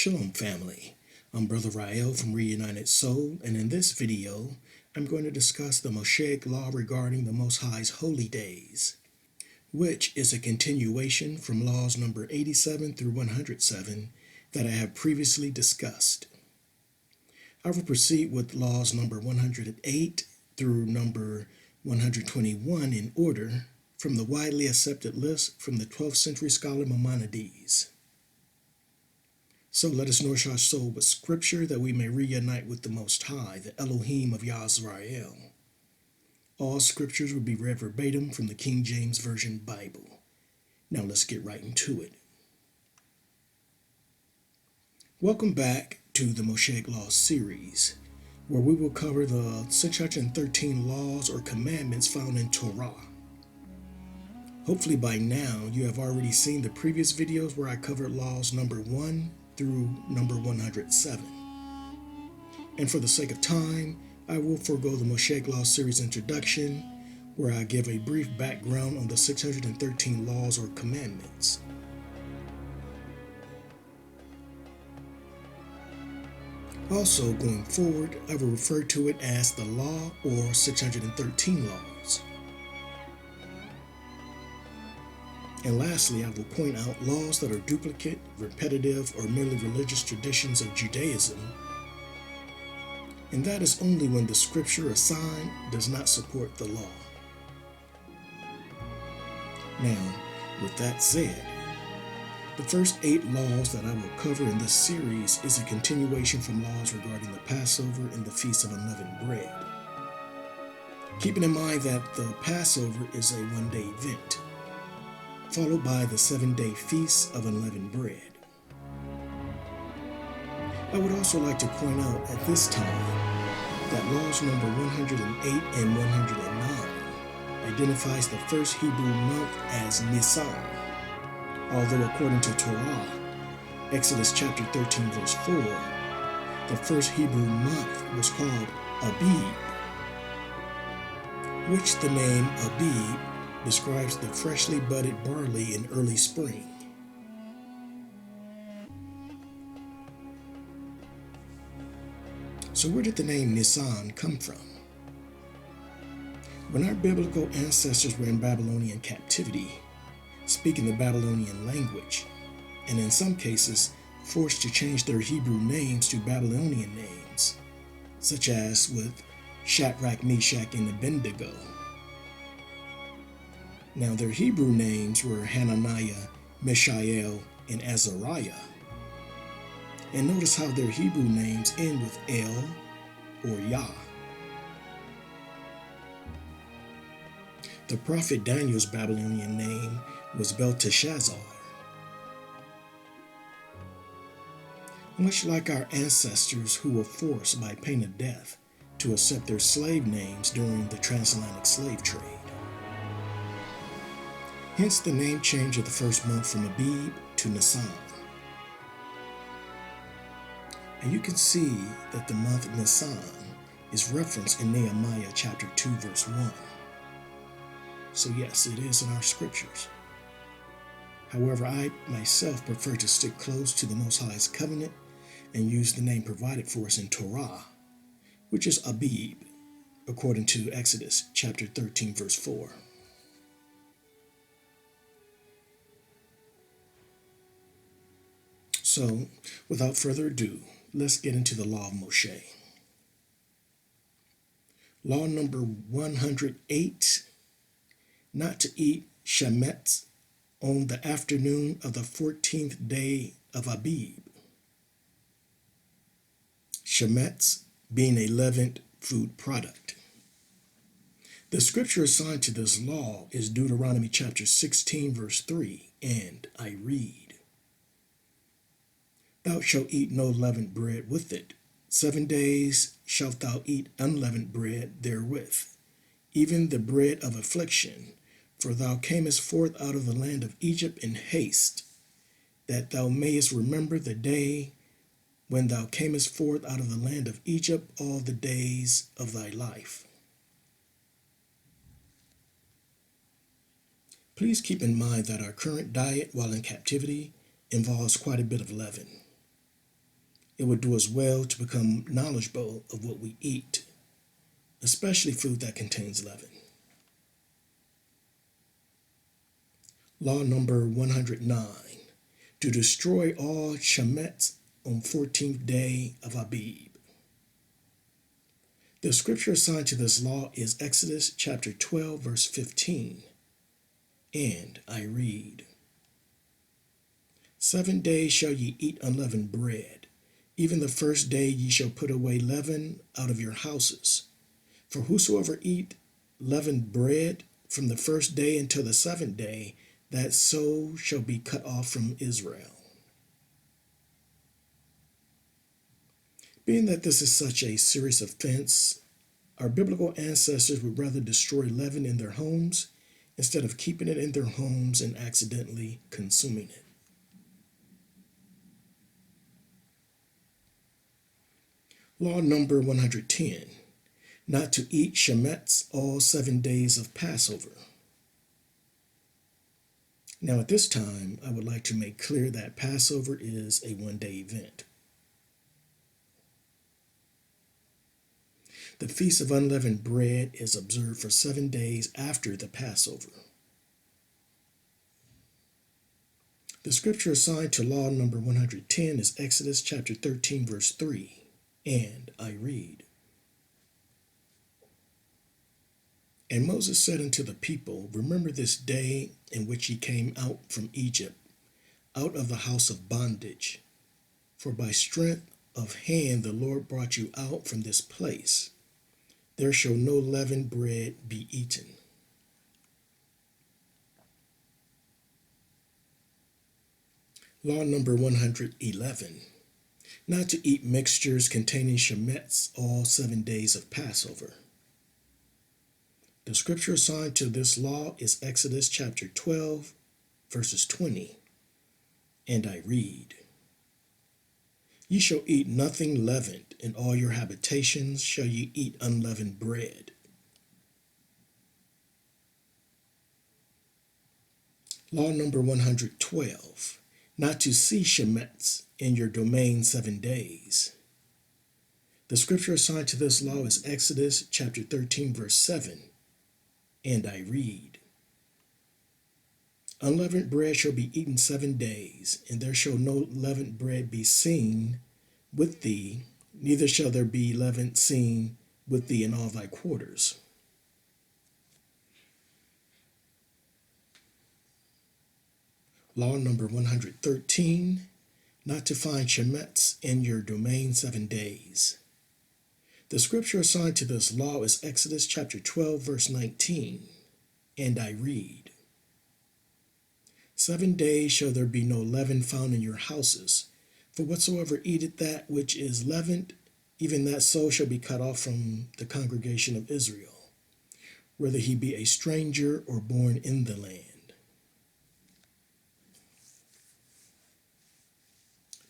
Shalom family, I'm Brother Rael from Reunited Soul, and in this video, I'm going to discuss the Moshaic Law regarding the Most High's holy days, which is a continuation from laws number 87 through 107 that I have previously discussed. I will proceed with laws number 108 through number 121 in order from the widely accepted list from the 12th century scholar Maimonides. So let us nourish our soul with scripture that we may reunite with the Most High, the Elohim of Yisrael. All scriptures will be read verbatim from the King James Version Bible. Now let's get right into it. Welcome back to the Moshaic Law series, where we will cover the 613 laws or commandments found in Torah. Hopefully by now you have already seen the previous videos where I covered laws number 1 through number 107. And for the sake of time, I will forego the Moshaic Law series introduction, where I give a brief background on the 613 laws or commandments. Also, going forward, I will refer to it as the Law or 613 laws. And lastly, I will point out laws that are duplicate, repetitive, or merely religious traditions of Judaism. And that is only when the scripture assigned does not support the law. Now, with that said, the first 8 laws that I will cover in this series is a continuation from laws regarding the Passover and the Feast of Unleavened Bread. Keeping in mind that the Passover is a one-day event, followed by the 7-day Feast of Unleavened Bread. I would also like to point out at this time that laws number 108 and 109 identifies the first Hebrew month as Nisan, although according to Torah, Exodus chapter 13 verse 4, the first Hebrew month was called Abib, which the name Abib describes the freshly budded barley in early spring. So where did the name Nisan come from? When our biblical ancestors were in Babylonian captivity, speaking the Babylonian language, and in some cases forced to change their Hebrew names to Babylonian names, such as with Shadrach, Meshach, and Abednego. Now their Hebrew names were Hananiah, Mishael, and Azariah. And notice how their Hebrew names end with El or Yah. The prophet Daniel's Babylonian name was Belteshazzar. Much like our ancestors who were forced by pain of death to accept their slave names during the transatlantic slave trade. Hence the name change of the first month from Abib to Nisan. And you can see that the month Nisan is referenced in Nehemiah chapter 2 verse 1. So yes, it is in our scriptures. However, I myself prefer to stick close to the Most High's covenant and use the name provided for us in Torah, which is Abib, according to Exodus chapter 13 verse 4. So, without further ado, let's get into the Law of Moshe. Law number 108, not to eat Shemetz on the afternoon of the 14th day of Abib. Shemetz being a leavened food product. The scripture assigned to this law is Deuteronomy chapter 16 verse 3, and I read, "Thou shalt eat no leavened bread with it. 7 days shalt thou eat unleavened bread therewith, even the bread of affliction, for thou camest forth out of the land of Egypt in haste, that thou mayest remember the day when thou camest forth out of the land of Egypt all the days of thy life." Please keep in mind that our current diet while in captivity involves quite a bit of leaven. It would do us well to become knowledgeable of what we eat, especially food that contains leaven. Law number 109, to destroy all Trumpets on 14th day of Abib. The scripture assigned to this law is Exodus chapter 12, verse 15, and I read, 7 days shall ye eat unleavened bread. Even the first day ye shall put away leaven out of your houses. For whosoever eat leavened bread from the first day until the 7th day, that soul shall be cut off from Israel. Being that this is such a serious offense, our biblical ancestors would rather destroy leaven in their homes instead of keeping it in their homes and accidentally consuming it. Law number 110, not to eat Trumpets all 7 days of Passover. Now at this time, I would like to make clear that Passover is a one-day event. The Feast of Unleavened Bread is observed for 7 days after the Passover. The scripture assigned to law number 110 is Exodus chapter 13, verse 3, and I read, And Moses said unto the people, Remember this day in which ye came out from Egypt, out of the house of bondage. For by strength of hand the Lord brought you out from this place. There shall no leavened bread be eaten. Law number 111, not to eat mixtures containing Trumpets all 7 days of Passover. The scripture assigned to this law is Exodus chapter 12, verses 20, and I read, Ye shall eat nothing leavened, in all your habitations shall ye eat unleavened bread. Law number 112, not to see Trumpets in your domain 7 days. The scripture assigned to this law is Exodus chapter 13, verse 7, and I read, Unleavened bread shall be eaten 7 days, and there shall no leavened bread be seen with thee, neither shall there be leaven seen with thee in all thy quarters. Law number 113, not to find Trumpets in your domain 7 days. The scripture assigned to this law is Exodus chapter 12, verse 19, and I read, 7 days shall there be no leaven found in your houses, for whatsoever eateth that which is leavened, even that soul shall be cut off from the congregation of Israel, whether he be a stranger or born in the land.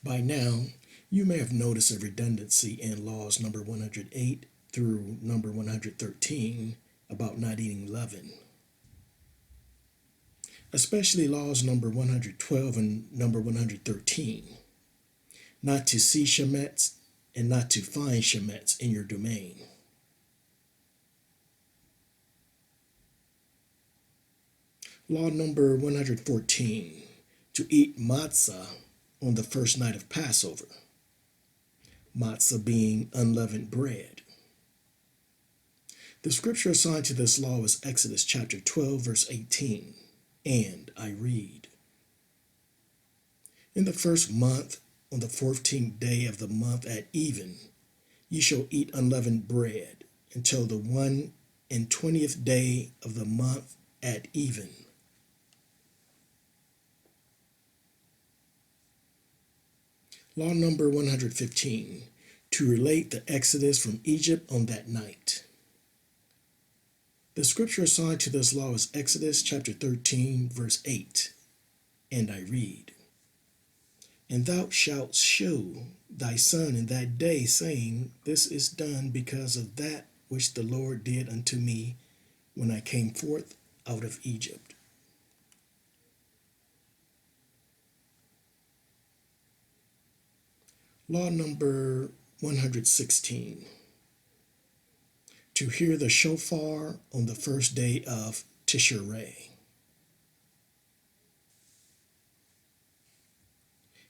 By now, you may have noticed a redundancy in laws number 108 through number 113 about not eating leaven, especially laws number 112 and number 113, not to see Trumpets and not to find Trumpets in your domain. Law number 114, to eat matzah on the first night of Passover. Matzah being unleavened bread. The scripture assigned to this law is Exodus chapter 12, verse 18, and I read, In the first month, on the 14th day of the month at even, ye shall eat unleavened bread until the 21st day of the month at even. Law number 115, to relate the exodus from Egypt on that night. The scripture assigned to this law is Exodus chapter 13, verse 8, and I read, And thou shalt shew thy son in that day, saying, This is done because of that which the Lord did unto me when I came forth out of Egypt. Law number 116. To hear the shofar on the first day of Tishrei.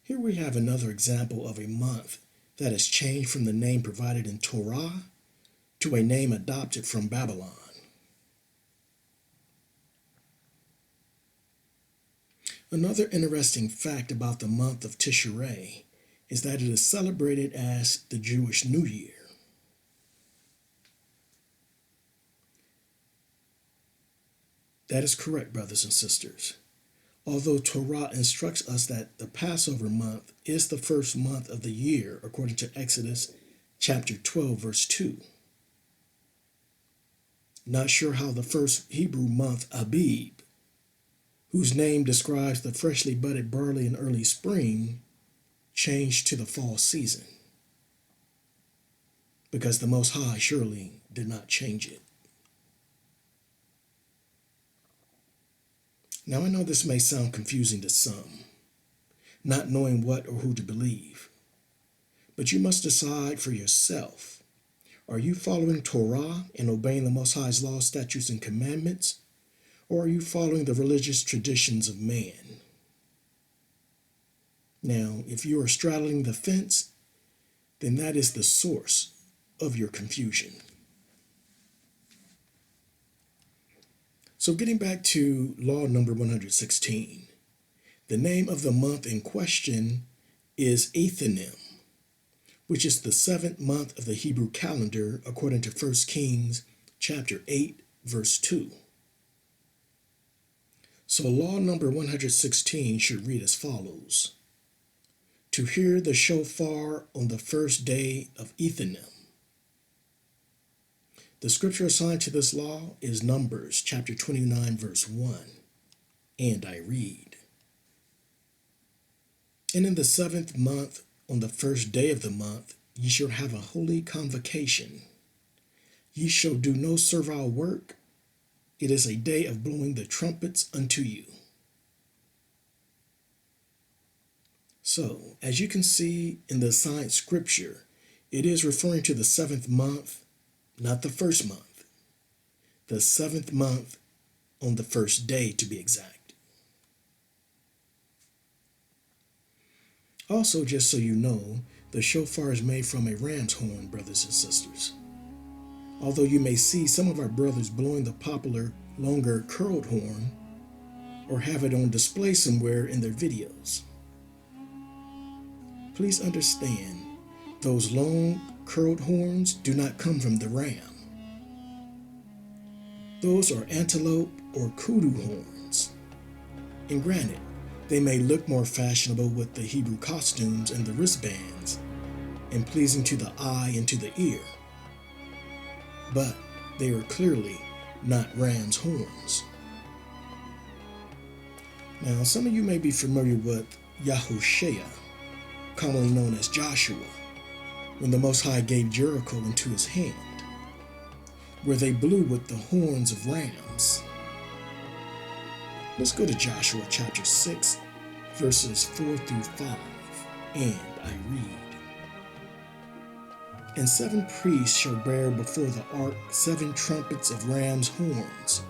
Here we have another example of a month that has changed from the name provided in Torah to a name adopted from Babylon. Another interesting fact about the month of Tishrei is that it is celebrated as the Jewish New Year. That is correct, brothers and sisters. Although Torah instructs us that the Passover month is the first month of the year, according to Exodus chapter 12, verse 2. Not sure how the first Hebrew month, Abib, whose name describes the freshly budded barley in early spring, changed to the fall season, because the Most High surely did not change it. Now, I know this may sound confusing to some, not knowing what or who to believe, but you must decide for yourself. Are you following Torah and obeying the Most High's laws, statutes, and commandments, or are you following the religious traditions of man? Now, if you are straddling the fence, then that is the source of your confusion. So getting back to law number 116, the name of the month in question is Ethanim, which is the 7th month of the Hebrew calendar according to 1 Kings chapter 8, verse 2. So law number 116 should read as follows: to hear the shofar on the first day of Ethanim. The scripture assigned to this law is Numbers chapter 29, verse 1, and I read, And in the 7th month, on the first day of the month, ye shall have a holy convocation. Ye shall do no servile work. It is a day of blowing the trumpets unto you. So, as you can see in the assigned scripture, it is referring to the 7th month, not the first month. The 7th month on the first day, to be exact. Also, just so you know, the shofar is made from a ram's horn, brothers and sisters. Although you may see some of our brothers blowing the popular, longer, curled horn, or have it on display somewhere in their videos. Please understand, those long, curled horns do not come from the ram. Those are antelope or kudu horns. And granted, they may look more fashionable with the Hebrew costumes and the wristbands, and pleasing to the eye and to the ear. But they are clearly not ram's horns. Now, some of you may be familiar with Yahushua, commonly known as Joshua, when the Most High gave Jericho into his hand, where they blew with the horns of rams. Let's go to Joshua chapter 6, verses 4 through 5, and I read. And 7 priests shall bear before the ark 7 trumpets of ram's horns.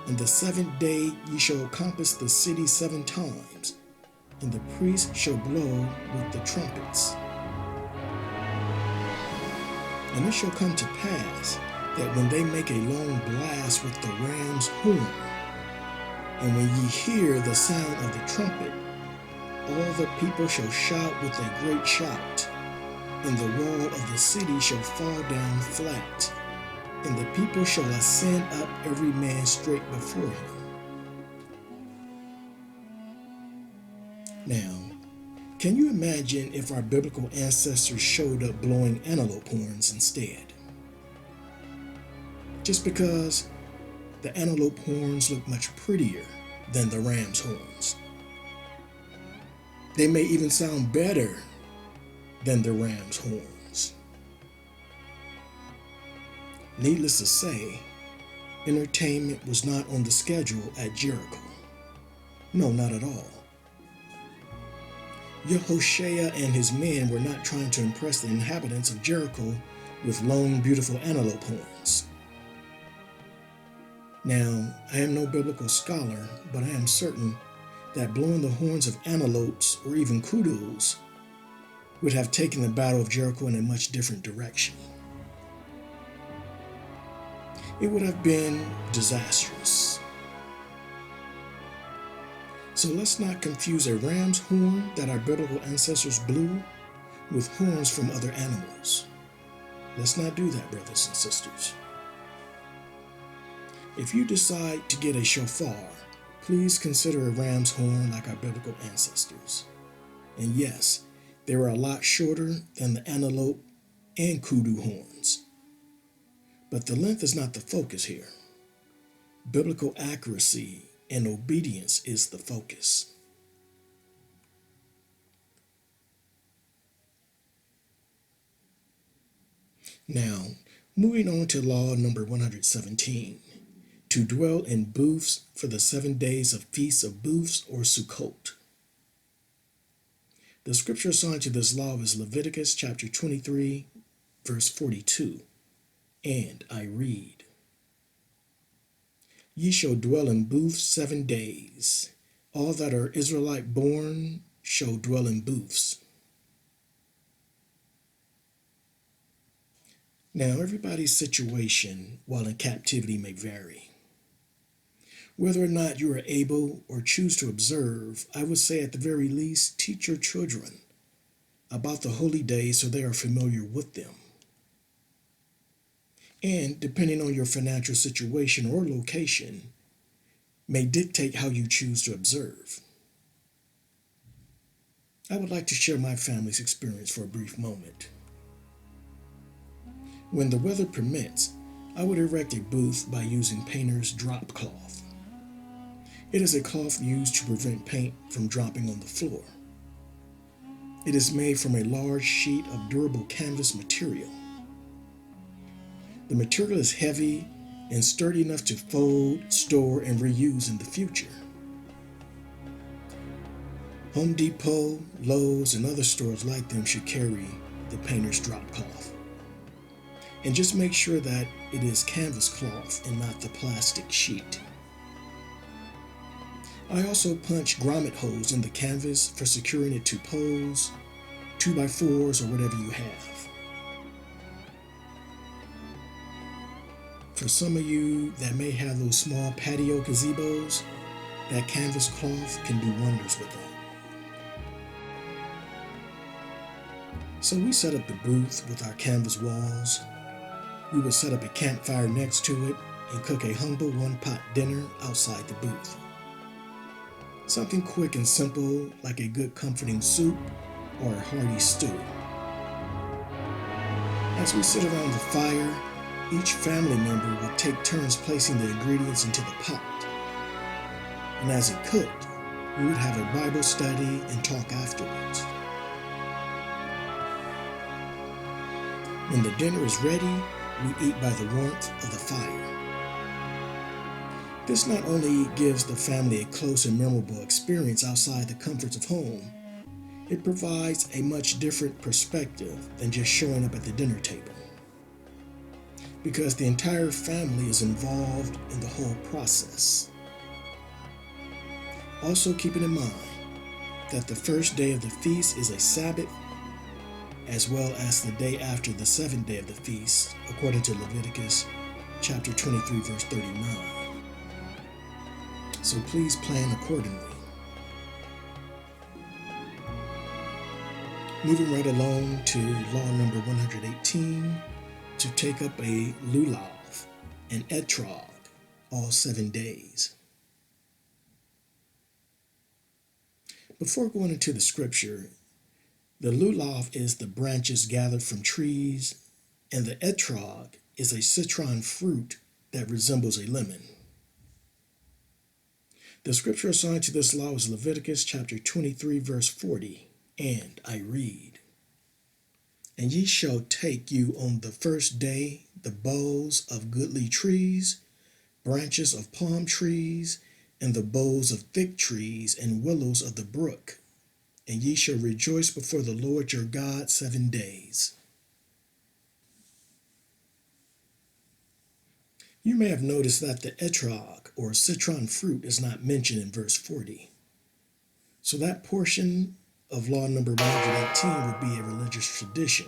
And the 7th day ye shall compass the city 7 times, and the priests shall blow with the trumpets. And it shall come to pass that when they make a long blast with the ram's horn, and when ye hear the sound of the trumpet, all the people shall shout with a great shout, and the wall of the city shall fall down flat, and the people shall ascend up every man straight before him. Now, can you imagine if our biblical ancestors showed up blowing antelope horns instead? Just because the antelope horns look much prettier than the ram's horns. They may even sound better than the ram's horns. Needless to say, entertainment was not on the schedule at Jericho. No, not at all. Yehoshua and his men were not trying to impress the inhabitants of Jericho with long, beautiful antelope horns. Now, I am no biblical scholar, but I am certain that blowing the horns of antelopes or even kudus would have taken the Battle of Jericho in a much different direction. It would have been disastrous. So let's not confuse a ram's horn that our biblical ancestors blew with horns from other animals. Let's not do that, brothers and sisters. If you decide to get a shofar, please consider a ram's horn like our biblical ancestors. And yes, they were a lot shorter than the antelope and kudu horns. But the length is not the focus here. Biblical accuracy and obedience is the focus. Now, moving on to law number 117. To dwell in booths for the 7 days of feasts of booths or Sukkot. The scripture assigned to this law is Leviticus chapter 23, verse 42. And I read, Ye shall dwell in booths 7 days. All that are Israelite born shall dwell in booths. Now, everybody's situation while in captivity may vary. Whether or not you are able or choose to observe, I would say at the very least, teach your children about the holy days so they are familiar with them. And depending on your financial situation or location, may dictate how you choose to observe. I would like to share my family's experience for a brief moment. When the weather permits, I would erect a booth by using painter's drop cloth. It is a cloth used to prevent paint from dropping on the floor. It is made from a large sheet of durable canvas material. The material is heavy and sturdy enough to fold, store, and reuse in the future. Home Depot, Lowe's, and other stores like them should carry the painter's drop cloth. And just make sure that it is canvas cloth and not the plastic sheet. I also punch grommet holes in the canvas for securing it to poles, 2x4s, or whatever you have. For some of you that may have those small patio gazebos, that canvas cloth can do wonders with that. So we set up the booth with our canvas walls. We would set up a campfire next to it and cook a humble one-pot dinner outside the booth. Something quick and simple like a good comforting soup or a hearty stew. As we sit around the fire, each family member would take turns placing the ingredients into the pot. And as it cooked, we would have a Bible study and talk afterwards. When the dinner is ready, we eat by the warmth of the fire. This not only gives the family a close and memorable experience outside the comforts of home, it provides a much different perspective than just showing up at the dinner table. Because the entire family is involved in the whole process. Also keeping in mind that the first day of the feast is a Sabbath, as well as the day after the 7th day of the feast, according to Leviticus chapter 23, verse 39. So please plan accordingly. Moving right along to law number 118, to take up a lulav, an etrog, all 7 days. Before going into the scripture, the lulav is the branches gathered from trees, and the etrog is a citron fruit that resembles a lemon. The scripture assigned to this law is Leviticus chapter 23, verse 40, and I read, And ye shall take you on the first day the boughs of goodly trees, branches of palm trees, and the boughs of fig trees and willows of the brook, and ye shall rejoice before the Lord your God 7 days. You may have noticed that the etrog, or citron fruit, is not mentioned in verse 40. So that portion of law number 118 would be a religious tradition,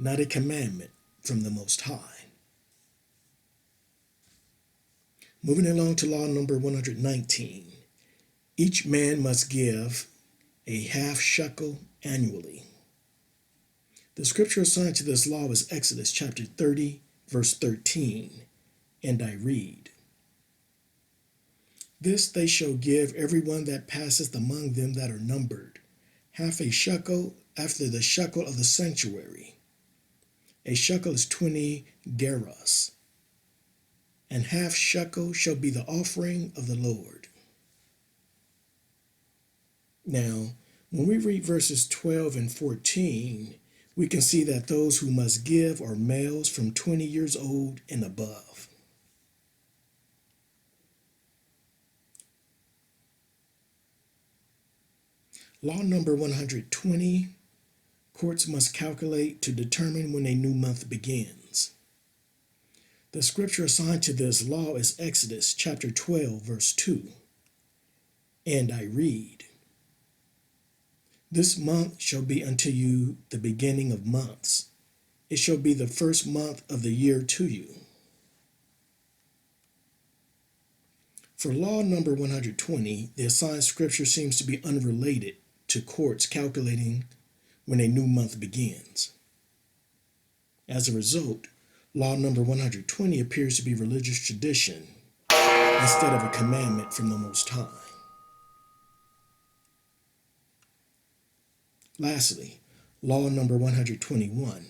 not a commandment from the Most High. Moving along to law number 119. Each man must give a half shekel annually. The scripture assigned to this law is Exodus chapter 30, verse 13, and I read, This they shall give everyone that passeth among them that are numbered, half a shekel after the shekel of the sanctuary. A shekel is 20 gerahs, and half shekel shall be the offering of the Lord. Now, when we read verses 12 and 14, we can see that those who must give are males from 20 years old and above. Law number 120, courts must calculate to determine when a new month begins. The scripture assigned to this law is Exodus chapter 12, verse 2, and I read, This month shall be unto you the beginning of months. It shall be the first month of the year to you. For law number 120, the assigned scripture seems to be unrelated to courts calculating when a new month begins. As a result, law number 120 appears to be religious tradition instead of a commandment from the Most High. Lastly, law number 121,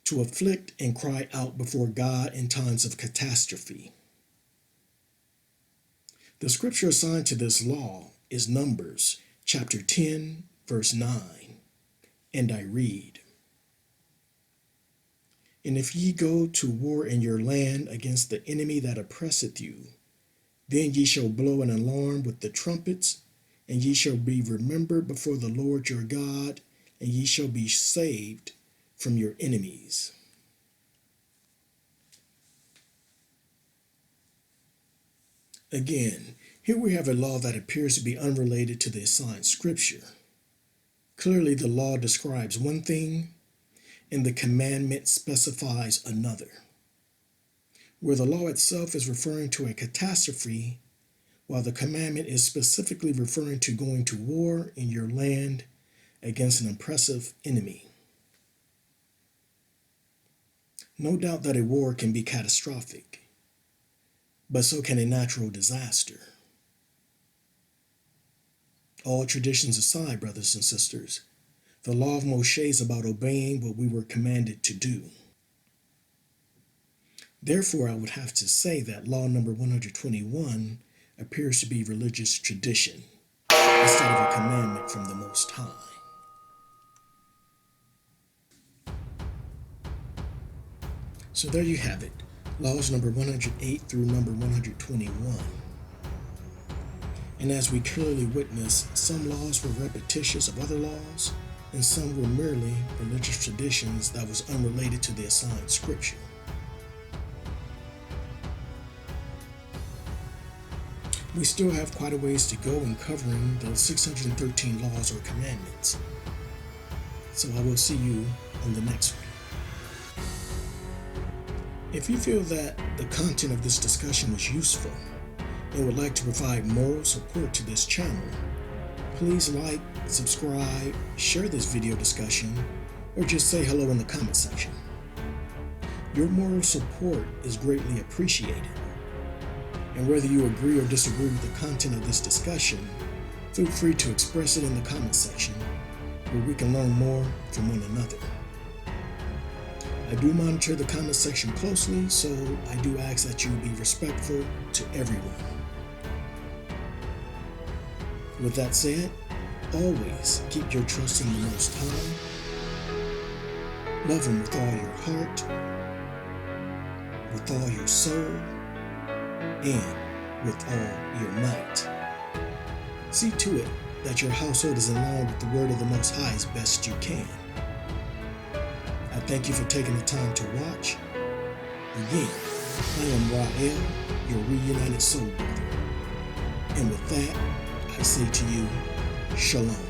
to afflict and cry out before God in times of catastrophe. The scripture assigned to this law is Numbers chapter 10, verse 9, and I read, And if ye go to war in your land against the enemy that oppresseth you, then ye shall blow an alarm with the trumpets, and ye shall be remembered before the Lord your God, and ye shall be saved from your enemies. Again, here we have a law that appears to be unrelated to the assigned scripture. Clearly, the law describes one thing, and the commandment specifies another. Where the law itself is referring to a catastrophe, while the commandment is specifically referring to going to war in your land against an oppressive enemy. No doubt that a war can be catastrophic, but so can a natural disaster. All traditions aside, brothers and sisters, the law of Moshe is about obeying what we were commanded to do. Therefore, I would have to say that law number 121 appears to be religious tradition instead of a commandment from the Most High. So there you have it, laws number 108 through number 121. And as we clearly witness, some laws were repetitious of other laws, and some were merely religious traditions that was unrelated to the assigned scripture. We still have quite a ways to go in covering the 613 laws or commandments. So I will see you on the next one. If you feel that the content of this discussion was useful and would like to provide moral support to this channel, please like, subscribe, share this video discussion, or just say hello in the comment section. Your moral support is greatly appreciated. And whether you agree or disagree with the content of this discussion, feel free to express it in the comment section where we can learn more from one another. I do monitor the comment section closely, so I do ask that you be respectful to everyone. With that said, always keep your trust in the Most High. Love Him with all your heart, with all your soul, and with all your might. See to it that your household is in line with the word of the Most High as best you can. I thank you for taking the time to watch. Again, I am Rael, your reunited soul brother. And with that, I say to you, Shalom.